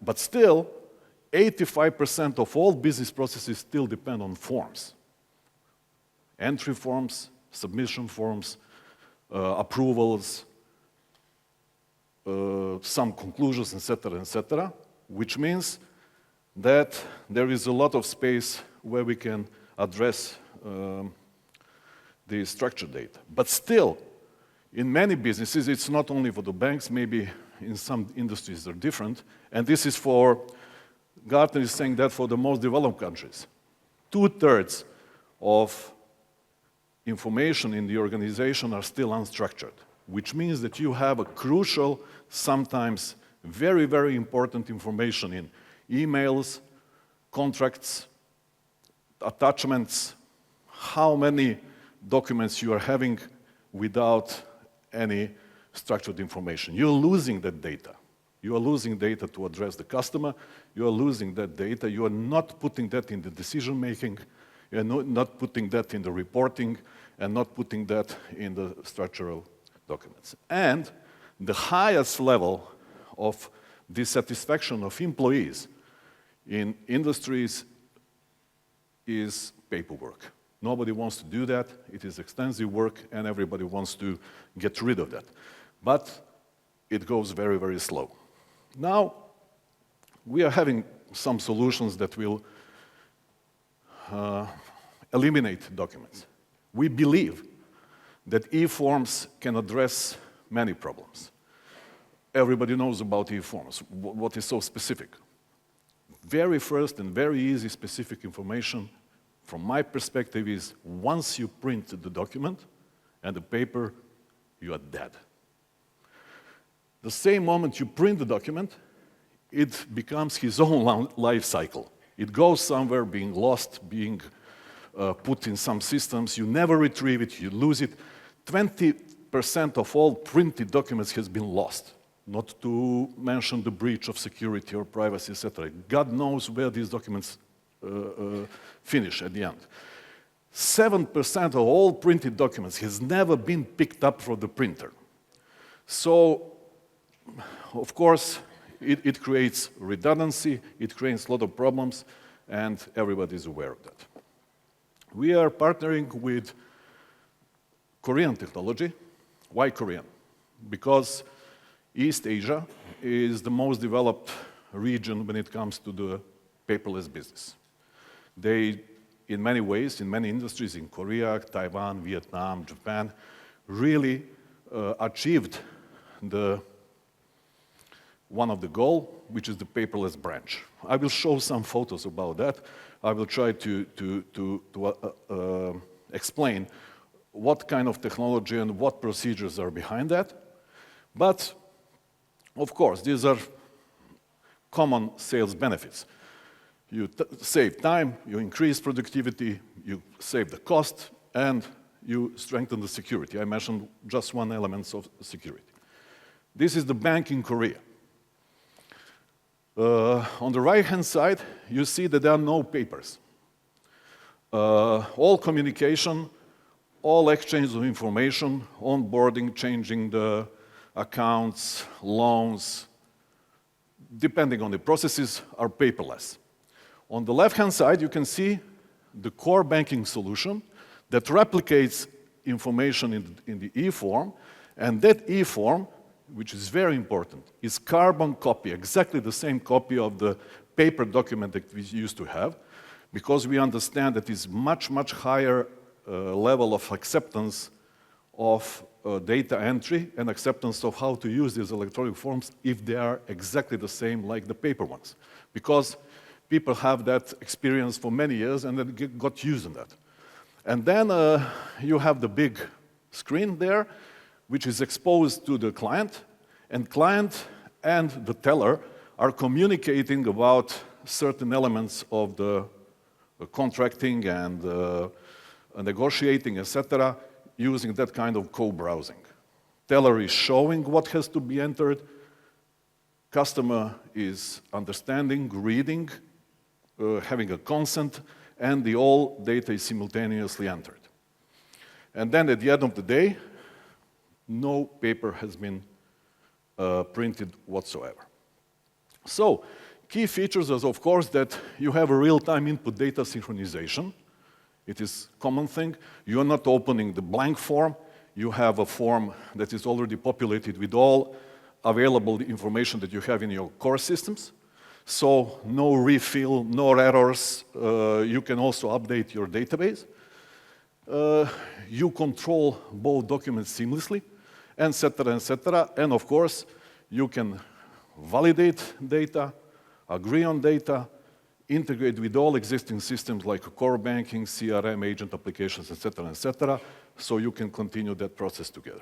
But still, 85% of all business processes still depend on forms. Entry forms, submission forms, approvals, some conclusions, etc., which means that there is a lot of space where we can address the structured data. But still, in many businesses, it's not only for the banks, maybe in some industries they're different, and this is for, Gartner is saying that for the most developed countries, 2/3 of information in the organization are still unstructured, which means that you have a crucial, sometimes very, very important information in emails, contracts, attachments, how many documents you are having without any structured information. You're losing that data. You are losing data to address the customer. You are losing that data. You are not putting that in the decision making. You are not putting that in the reporting and not putting that in the structural documents. And the highest level of dissatisfaction of employees in industries is paperwork. Nobody wants to do that. It is extensive work, and everybody wants to get rid of that. But it goes very, very slow. Now, we are having some solutions that will eliminate documents. We believe that e-forms can address many problems. Everybody knows about e-forms. What is so specific? Very first and very easy specific information from my perspective is once you print the document and the paper, you are dead. The same moment you print the document, it becomes his own life cycle. It goes somewhere, being lost, being put in some systems. You never retrieve it, you lose it. 20% of all printed documents has been lost. Not to mention the breach of security or privacy, etc. God knows where these documents finish at the end. 7% of all printed documents has never been picked up from the printer. So, of course, it creates redundancy, it creates a lot of problems, and everybody is aware of that. We are partnering with Korean technology. Why Korean? Because East Asia is the most developed region when it comes to the paperless business. They, in many ways, in many industries, in Korea, Taiwan, Vietnam, Japan, really achieved one of the goals, which is the paperless branch. I will show some photos about that. I will try to explain what kind of technology and what procedures are behind that. But, of course, these are common sales benefits. You save time, you increase productivity, you save the cost, and you strengthen the security. I mentioned just one element of security. This is the bank in Korea. On the right-hand side, you see that there are no papers. All communication, all exchange of information, onboarding, changing the accounts, loans, depending on the processes, are paperless. On the left-hand side, you can see the core banking solution that replicates information in the e-form, and that e-form, which is very important, is carbon copy, exactly the same copy of the paper document that we used to have, because we understand that it's much, much higher level of acceptance of data entry and acceptance of how to use these electronic forms if they are exactly the same like the paper ones. Because people have that experience for many years and then got used to that. And then you have the big screen there, which is exposed to the client and the teller are communicating about certain elements of the contracting and negotiating, etc., using that kind of co-browsing. Teller is showing what has to be entered, customer is understanding, reading, having a consent, and the all data is simultaneously entered. And then at the end of the day, no paper has been printed whatsoever. So, key features is, of course, that you have a real-time input data synchronization. It is a common thing. You are not opening the blank form. You have a form that is already populated with all available information that you have in your core systems. So no refill, no errors. You can also update your database. You control both documents seamlessly, et cetera, et cetera. And of course, you can validate data, agree on data, integrate with all existing systems like core banking, CRM, agent applications, et cetera, so you can continue that process together.